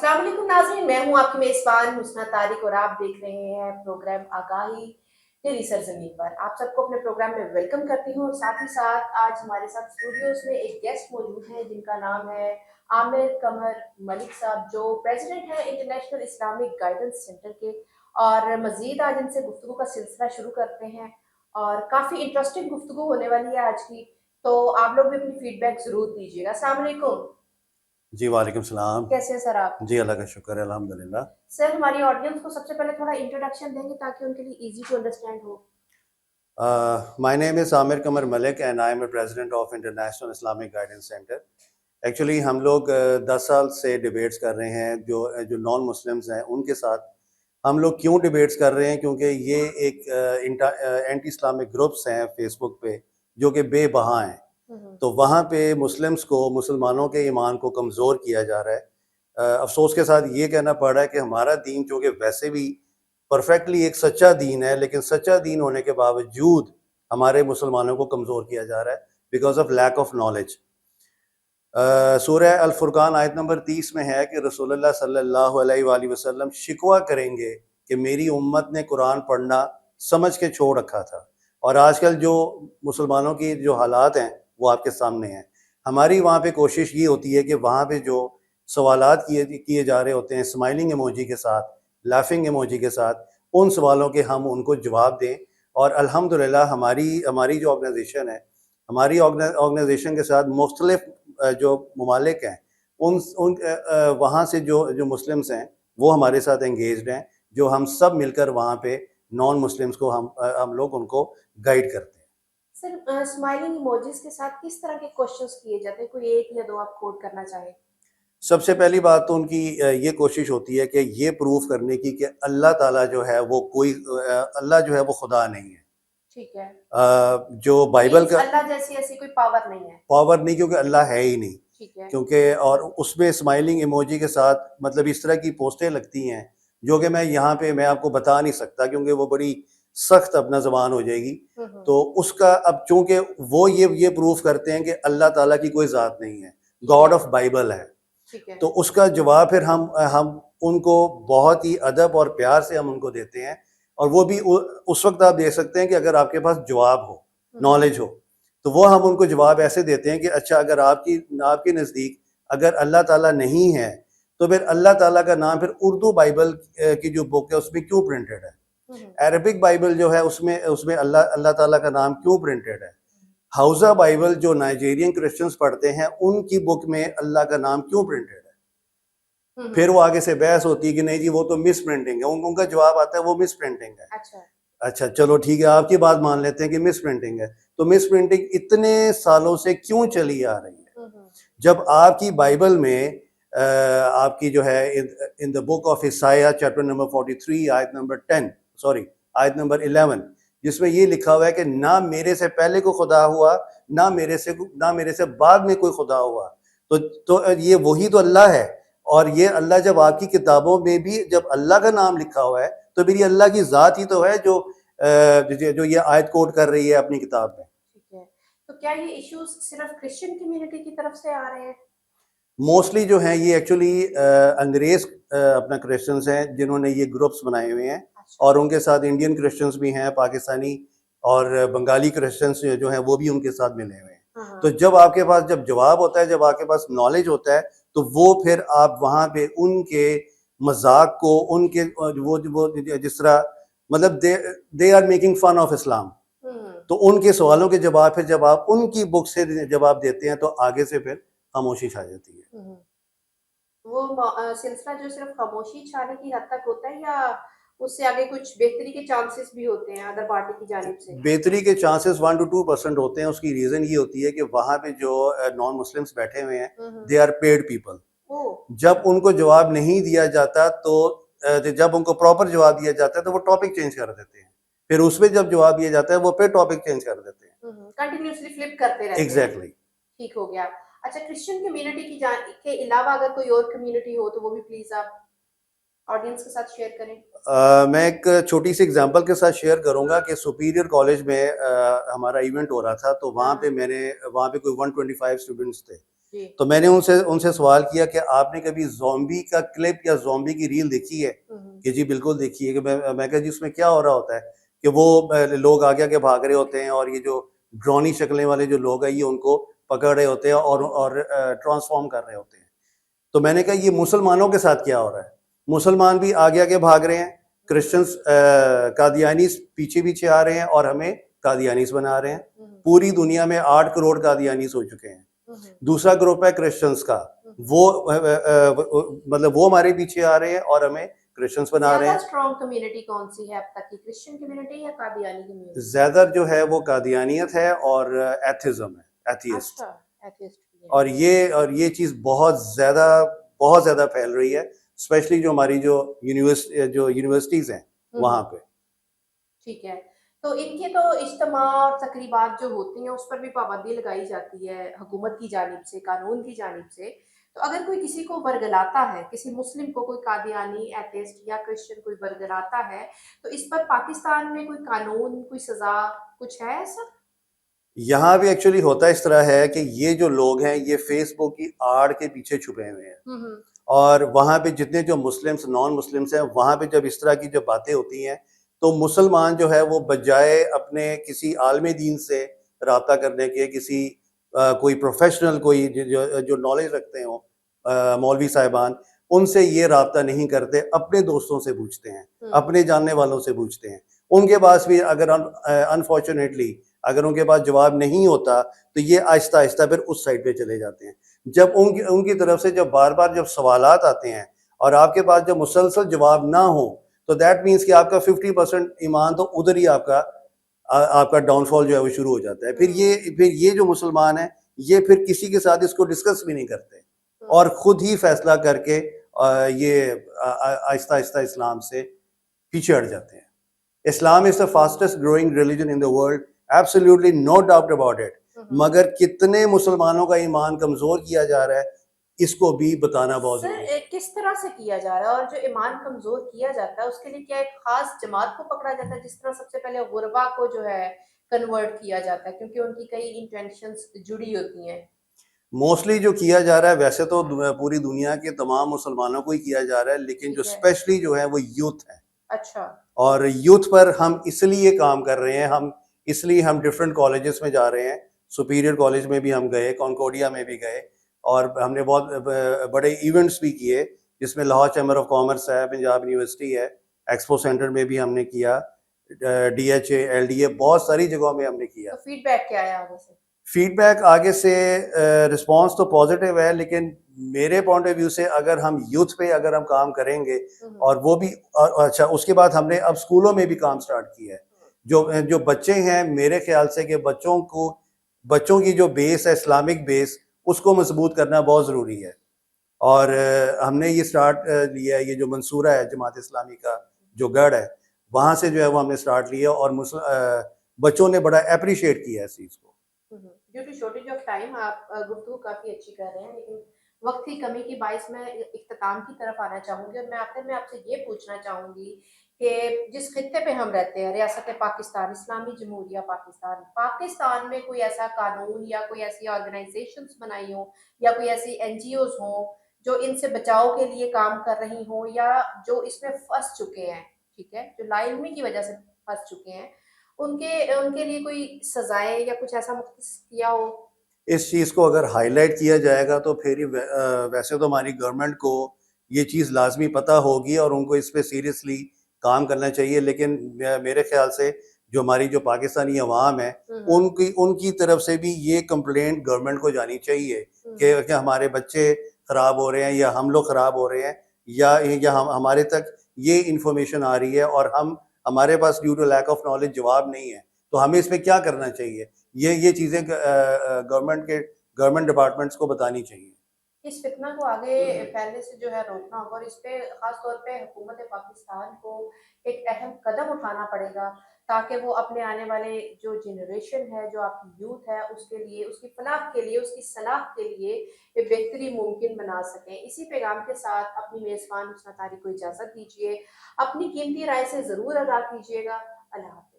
अस्सलाम वालेकुम नाज़रीन, मैं हूँ आपकी मेज़बान हुस्ना तारिक और आप देख रहे हैं प्रोग्राम आगाही तेरी सरज़मीन पर। आप सबको अपने प्रोग्राम में वेलकम करती हूँ और साथ ही साथ आज हमारे साथ स्टूडियोज़ में एक गेस्ट मौजूद हैं जिनका नाम है आमिर कमर मलिक साहब, जो प्रेसिडेंट हैं इंटरनेशनल इस्लामिक गाइडेंस सेंटर के। और मज़ीद आज इनसे गुफ्तगू का सिलसिला शुरू करते हैं और काफ़ी इंटरेस्टिंग गुफ्तगू होने वाली है आज की, तो आप लोग भी अपनी फीडबैक ज़रूर दीजिएगा। अस्सलाम वालेकुम। जी वालेकुम सलाम। कैसे हैं सर आप? जी अल्लाह का शुक्र है, अल्हम्दुलिल्लाह। सर हमारी ऑडियंस को सबसे पहले थोड़ा इंट्रोडक्शन देंगे ताकि उनके लिए इजी टू अंडरस्टैंड हो। My name is Amir Kamar Malik and I am a president of International Islamic Guidance Center. Actually हम लोग 10 साल से डिबेट्स कर रहे हैं जो नॉन मुस्लिम्स हैं उनके साथ। हम लोग क्यों डिबेट्स कर रहे हैं? क्योंकि ये एक एंटी इस्लामिक ग्रुप्स हैं फेसबुक पे जो कि बेबहा हैं, तो वहाँ पे मुस्लिम्स को, मुसलमानों के ईमान को कमज़ोर किया जा रहा है। अफसोस के साथ ये कहना पड़ रहा है कि हमारा दीन चूँकि वैसे भी परफेक्टली एक सच्चा दीन है, लेकिन सच्चा दीन होने के बावजूद हमारे मुसलमानों को कमज़ोर किया जा रहा है because of lack of knowledge. Surah al Furqan आयत नंबर 30 में है कि रसूलुल्लाह सल्लल्लाहु अलैहि वसल्लम शिकवा करेंगे कि मेरी उम्मत ने कुरान पढ़ना समझ के छोड़ रखा था। और आजकल जो मुसलमानों की जो हालात हैं वो आपके सामने हैं। हमारी वहाँ पे कोशिश ये होती है कि वहाँ पे जो सवालात किए जा रहे होते हैं स्माइलिंग इमोजी के साथ, लाफिंग इमोजी के साथ, उन सवालों के हम उनको जवाब दें। और अल्हम्दुलिल्लाह हमारी हमारी जो ऑर्गेनाइजेशन है, हमारी ऑर्गेनाइजेशन के साथ मुख्तलिफ जो ममालिक हैं उन वहाँ से जो मुस्लिम्स हैं वो हमारे साथ एंगेज्ड हैं, जो हम सब मिलकर वहाँ पे नॉन मुस्लिम्स को हम लोग उनको गाइड करते हैं। सर स्माइलिंग इमोजीज के साथ किस तरह के क्वेश्चंस किए जाते हैं? कोई एक या दो आप कोट करना चाहें। सबसे पहली बात तो उनकी ये कोशिश होती है कि ये प्रूफ करने की कि अल्लाह ताला जो है वो कोई अल्लाह जो है वो खुदा नहीं है। ठीक है। जो बाइबल का अल्लाह जैसी ऐसी कोई पावर नहीं है। पावर नहीं, क्योंकि अल्लाह है ही नहीं। ठीक है। क्योंकि और उसमें स्माइलिंग इमोजी के साथ मतलब इस तरह की पोस्टें लगती हैं जो कि मैं यहाँ पे मैं आपको बता नहीं सकता, क्योंकि वो बड़ी सख्त अपना ज़बान हो जाएगी। तो उसका अब चूंकि वो ये प्रूफ करते हैं कि अल्लाह ताला की कोई ज़ात नहीं है, गॉड ऑफ बाइबल है। ठीक है। तो उसका जवाब फिर हम उनको बहुत ही अदब और प्यार से हम उनको देते हैं। और वो भी उस वक्त आप दे सकते हैं कि अगर आपके पास जवाब हो, नॉलेज हो, तो वो हम उनको जवाब ऐसे देते हैं कि अच्छा, अगर आपके नज़दीक अगर अल्लाह ताला नहीं है तो फिर अल्लाह ताला का नाम फिर उर्दू बाइबल की जो बुक है उसमें क्यों प्रिंटेड है? अरबिक बाइबल जो है उसमें उसमें अल्लाह ताला का नाम क्यों प्रिंटेड है? हाउजा बाइबल जो नाइजीरियन क्रिश्चियंस पढ़ते हैं उनकी बुक में अल्लाह का नाम क्यों प्रिंटेड है? फिर वो आगे से बहस होती है कि नहीं जी वो तो मिस प्रिंटिंग है। उनका जवाब आता है वो मिस प्रिंटिंग है। अच्छा चलो ठीक है, आपकी बात मान लेते हैं कि मिस प्रिंटिंग है। तो मिस प्रिंटिंग इतने सालों से क्यों चली आ रही है? जब आपकी बाइबल में आपकी जो है in the book of Isaiah chapter number 43 आयत नंबर 10 सॉरी आयत नंबर 11, जिसमें ये लिखा हुआ है कि ना मेरे से पहले कोई खुदा हुआ, ना मेरे से बाद में कोई खुदा हुआ। तो ये वही तो अल्लाह है। और ये अल्लाह जब आपकी किताबों में भी जब अल्लाह का नाम लिखा हुआ है तो फिर ये अल्लाह की ज़ात ही तो है जो ये आयत कोट कर रही है अपनी किताब में। ठीक है। तो क्या ये इश्यूज सिर्फ क्रिश्चियन कम्युनिटी की तरफ से आ रहे हैं? मोस्टली जो है ये एक्चुअली अंग्रेज अपना क्रिश्चियंस हैं जिन्होंने ये ग्रुप्स बनाए हुए हैं। अच्छा। और उनके साथ इंडियन क्रिश्चियंस भी हैं, पाकिस्तानी और बंगाली क्रिश्चियंस जो हैं वो भी उनके साथ मिले हुए हैं। तो जब आपके पास जब जवाब होता है, जब आपके पास नॉलेज होता है, तो वो फिर आप वहाँ पे उनके मजाक को, उनके वो जिस तरह मतलब they are making fun of Islam, तो उनके सवालों के जवाब फिर जब आप उनकी बुक से जवाब देते हैं तो आगे से फिर खामोशी छा जाती है। वो सिलसिला जो सिर्फ खामोशी छाने की हद तक होता है या उससे आगे कुछ बेहतरी के चांसेस भी होते हैं अदर पार्टी की जानिब से? बेहतरी के चांसेस 1 to 2% होते हैं। उसकी रीज़न ये होती है कि वहाँ पे जो नॉन मुस्लिम्स बैठे हुए हैं दे आर पेड पीपल। जब उनको जवाब नहीं दिया जाता तो जब उनको प्रॉपर जवाब दिया जाता है तो वो टॉपिक चेंज कर देते हैं। फिर उसमें जब जवाब दिया जाता है वो फिर टॉपिक चेंज कर देते हैं। कंटिन्यूअसली फ्लिप करते रहते हैं। एग्जैक्टली। ठीक हो गया। अच्छा, क्रिश्चियन कम्युनिटी के अलावा अगर कोई और कम्युनिटी हो तो वो भी प्लीज आप ऑडियंस के साथ शेयर करें। मैं एक छोटी सी एग्जांपल के साथ शेयर करूंगा कि सुपीरियर कॉलेज में हमारा इवेंट हो रहा था, तो वहाँ पे कोई 125 स्टूडेंट्स थे। جی تو میں نے ان سے سوال کیا کہ آپ نے کبھی زومبی کا کلپ یا زومبی کی ریل دیکھی ہے؟ کہ جی بالکل دیکھی ہے. کہ میں کہا جی اس میں کیا ہو رہا ہوتا ہے؟ کہ وہ لوگ آگے آگے بھاگ رہے ہوتے ہیں اور یہ جو ڈرونی شکلیں والے جو لوگ ہیں یہ ان کو پکڑ رہے ہوتے ہیں اور ٹرانسفارم کر رہے ہوتے ہیں. تو میں نے کہا یہ مسلمانوں کے ساتھ کیا ہو رہا ہے؟ مسلمان بھی آگے آگے بھاگ رہے ہیں, کرسچنس قادیانیز پیچھے پیچھے آ رہے ہیں اور ہمیں قادیانیز بنا رہے ہیں. پوری دنیا میں 8 کروڑ قادیانیز ہو چکے ہیں. دوسرا گروپ ہے کرسچنس کا, وہ مطلب وہ ہمارے پیچھے آ رہے ہیں اور ہمیں کرسچنس بنا رہے زیادہ ہیں. اسٹرانگ کمیونٹی کون سی ہے اب تک کی, کرسچن کمیونٹی یا قادیانی کمیونٹی؟ زیادہ جو ہے وہ قادیانیت ہے اور ایتھزم ہے, ایتھیسٹ. اچھا ایتھیسٹ بھی اور ہے. یہ چیز بہت زیادہ پھیل رہی ہے, اسپیشلی جو ہماری جو یونیورسٹیز ہیں وہاں پہ. ٹھیک ہے, تو ان کے تو اجتماع اور تقریبات جو ہوتی ہیں اس پر بھی پابندی لگائی جاتی ہے حکومت کی جانب سے, قانون کی جانب سے. تو اگر کوئی کسی کو ورگلاتا ہے, کسی مسلم کو کوئی قادیانی, ایتھیسٹ یا کرسچن کوئی ورگلاتا ہے, تو اس پر پاکستان میں کوئی قانون, کوئی سزا کچھ ہے ایسا؟ یہاں بھی ایکچولی ہوتا اس طرح ہے کہ یہ جو لوگ ہیں یہ فیس بک کی آڑ کے پیچھے چھپے ہوئے ہیں, اور وہاں پہ جتنے جو مسلمس نان مسلمس ہیں وہاں پہ جب اس طرح کی جب باتیں ہوتی ہیں تو مسلمان جو ہے وہ بجائے اپنے کسی عالم دین سے رابطہ کرنے کے, کسی کوئی پروفیشنل کوئی جو نالج رکھتے ہوں مولوی صاحبان, ان سے یہ رابطہ نہیں کرتے, اپنے دوستوں سے پوچھتے ہیں, اپنے جاننے والوں سے پوچھتے ہیں. ان کے پاس بھی اگر انفارچونیٹلی اگر ان کے پاس جواب نہیں ہوتا تو یہ آہستہ آہستہ پھر اس سائڈ پہ چلے جاتے ہیں. جب ان کی طرف سے جب بار بار جب سوالات آتے ہیں اور آپ کے پاس جب مسلسل جواب نہ ہو تو دیٹ مینس کہ آپ کا 50% ایمان تو ادھر ہی آپ کا ڈاؤن فال جو ہے وہ شروع ہو جاتا ہے. پھر یہ جو مسلمان ہیں یہ پھر کسی کے ساتھ اس کو ڈسکس بھی نہیں کرتے اور خود ہی فیصلہ کر کے یہ آہستہ آہستہ اسلام سے پیچھے ہٹ جاتے ہیں. اسلام از the fastest growing religion in the world, absolutely no doubt about it. مگر کتنے مسلمانوں کا ایمان کمزور کیا جا رہا ہے اس کو بھی بتانا بہت ضروری ہے. سر کس طرح سے کیا جا رہا ہے, اور جو ایمان کمزور کیا جاتا ہے اس کے لیے کیا ایک خاص جماعت کو پکڑا جاتا ہے, جس طرح سب سے پہلے غربا کو جو ہے کنورٹ کیا جاتا ہے کیونکہ ان کی کئی انٹینشنز جڑی ہوتی ہیں؟ موسٹلی جو کیا جا رہا ہے ویسے تو پوری دنیا کے تمام مسلمانوں کو ہی کیا جا رہا ہے, لیکن جو اسپیشلی جو ہے وہ یوتھ ہے. اچھا. اور یوتھ پر ہم اس لیے کام کر رہے ہیں, اس لیے ہم ڈفرینٹ کالجز میں جا رہے ہیں. سپیریئر کالج میں بھی ہم گئے, کانکورڈیا میں بھی گئے, اور ہم نے بہت بڑے ایونٹس بھی کیے جس میں لاہور چیمبر آف کامرس ہے, پنجاب یونیورسٹی ہے, ایکسپو سینٹر میں بھی ہم نے کیا, D H A, L D A, بہت ساری جگہوں میں ہم نے کیا. فیڈ بیک کیا ہے آگے سے؟ فیڈ بیک آگے سے رسپانس تو پازیٹیو ہے, لیکن میرے پوائنٹ آف ویو سے اگر ہم یوتھ پہ اگر ہم کام کریں گے اور وہ بھی اچھا, اس کے بعد ہم نے اب اسکولوں میں بھی کام سٹارٹ کیا ہے. جو بچے ہیں میرے خیال سے کہ بچوں کی جو بیس ہے اسلامک بیس اس کو مضبوط کرنا بہت ضروری ہے. اور ہم نے یہ سٹارٹ لیا ہے, یہ جو منصورہ ہے جماعت اسلامی کا جو گڑھ ہے وہاں سے جو ہے وہ ہم نے سٹارٹ لیا, اور بچوں نے بڑا اپریشیٹ کیا ہے اس چیز کو. Due to shortage of time آپ گفتگو کافی اچھی کر رہے ہیں, لیکن وقت کی کمی کی باعث میں اختتام کی طرف آنا چاہوں گی, اور میں آخر میں آپ سے یہ پوچھنا چاہوں گی کہ جس خطے پہ ہم رہتے ہیں, ریاست پاکستان, اسلامی جمہوریہ پاکستان میں کوئی ایسا قانون یا کوئی ایسی آرگنائزیشنز بنائی ہوں یا کوئی ایسی این جی اوز ہوں جو ان سے بچاؤ کے لیے کام کر رہی ہوں, یا جو اس میں پھنس چکے ہیں, ٹھیک ہے, جو لا علمی کی وجہ سے پھنس چکے ہیں, ان کے لیے کوئی سزائیں یا کچھ ایسا مختص کیا ہو؟ اس چیز کو اگر ہائی لائٹ کیا جائے گا تو پھر ویسے تو ہماری گورنمنٹ کو یہ چیز لازمی پتہ ہوگی اور ان کو اس پہ سیریسلی کام کرنا چاہیے, لیکن میرے خیال سے جو ہماری جو پاکستانی عوام ہے ان کی طرف سے بھی یہ کمپلینٹ گورنمنٹ کو جانی چاہیے کہ ہمارے بچے خراب ہو رہے ہیں یا ہم لوگ خراب ہو رہے ہیں, یا ہمارے تک یہ انفارمیشن آ رہی ہے اور ہمارے پاس due to lack of knowledge جواب نہیں ہے, تو ہمیں اس پہ کیا کرنا چاہیے. یہ چیزیں گورنمنٹ ڈپارٹمنٹس کو بتانی چاہیے. اس فتنہ کو آگے پھیلنے سے جو ہے روکنا ہوگا, اور اس پہ خاص طور پہ حکومت پاکستان کو ایک اہم قدم اٹھانا پڑے گا تاکہ وہ اپنے آنے والے جو جنریشن ہے, جو آپ کی یوتھ ہے, اس کے لیے, اس کی فلاح کے لیے, اس کی صلاح کے لیے ایک بہتری ممکن بنا سکیں. اسی پیغام کے ساتھ اپنی میزبان حسنہ طاری کو اجازت دیجیے, اپنی قیمتی رائے سے ضرور آگاہ کیجیے گا. اللہ حافظ.